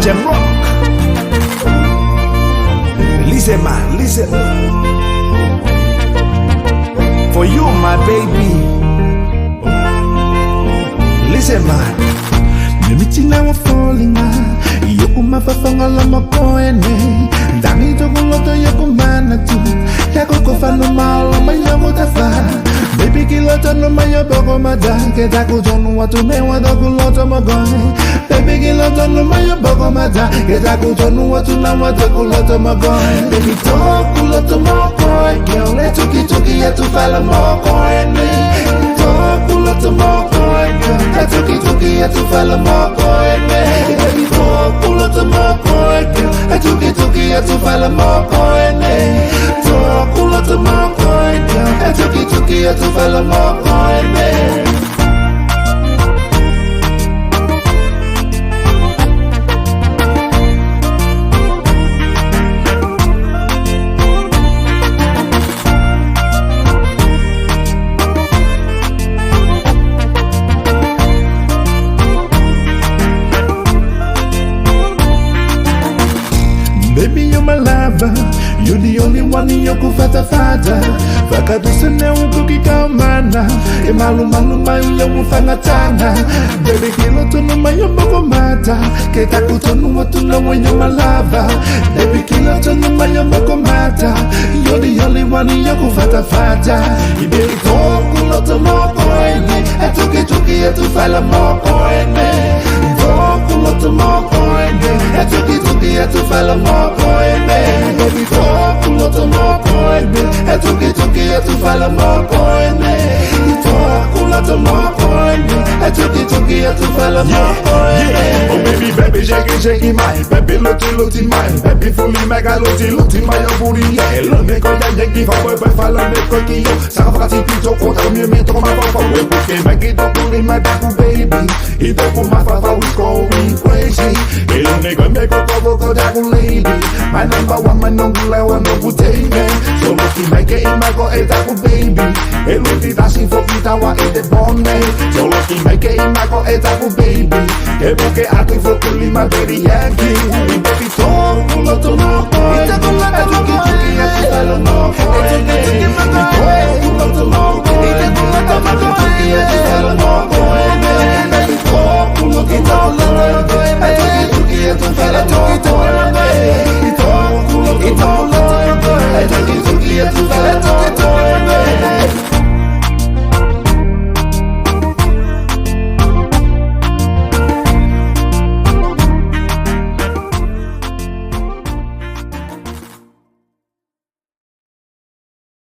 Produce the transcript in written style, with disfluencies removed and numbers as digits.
Jam Rock. Listen, man, listen. For you, my baby. Listen, man. Nimichina wa falling man. Yoku mafafanga la makoene. Dangi toko loto yoku mana tu. Yako kofano malo mayoku tafa. Baby kiloto no mayo boko mada. Keta kutonu watu mewa doku loto magoe. Baby kiloto no mayo boko mada. Keta kutonu watu na watu loto magoe. Baby toku loto magoe. Kiole tuki tuki ya tufala magoe. Toku loto magoe. Tuki tuki ya tufala magoe. Baby toku loto magoe. Tuki tuki ya tufala magoe. Toku loto magoe. Tuki tuki ya tufala magoe. Baby, you're my lover. You're the only one in your kufata fata. Fakadusene ukuki kaumana. Emalu malu mayu ya mufanga tana. Baby, kilo tunu mayo boko mata. Keta kutonu watuna when you're my lover. Baby, kilo tunu mayo boko mata. You're the only one in your kufata fata. Baby, toku loto moko ene. Etuki tuki etufala moko ene. Toku loto moko ene. Etuki tuki etufala moko ene. Baby, toku loto moko ene. Etuki tuki etufala moko ene. Toku loto moko ene. Etuki tuki etufala moko ene. Oh baby, baby, shake it, my baby, luti, my baby, fully mega luti, my booty, yeah. Lo me ko ya yanki fa boy, fala me ko ki yo. Sa fa ti pito ko ta mi me to ma fa we porque me get up in my back, baby. Y to ko ma fa we going crazy. El nego me ko da ku lady. My number one, my no gula wa no ku take me. So lo ki me ke in my go e da ku baby. El uti da sin fo kita wa e de bonne. So lo ki me ke in my go e da ku baby. Que porque a tu fo ku li ma baby yanki. Baby toku loto moko. Ita ko la ka tuki tuki ya tu salo moko. Ita tuki ma ko. Toku loto moko. Ita ko la ka tuki ya tu salo moko. Baby toku loto moko. Ita tuki ya tu salo moko. Toku loto moko. Ita tuki ya tu salo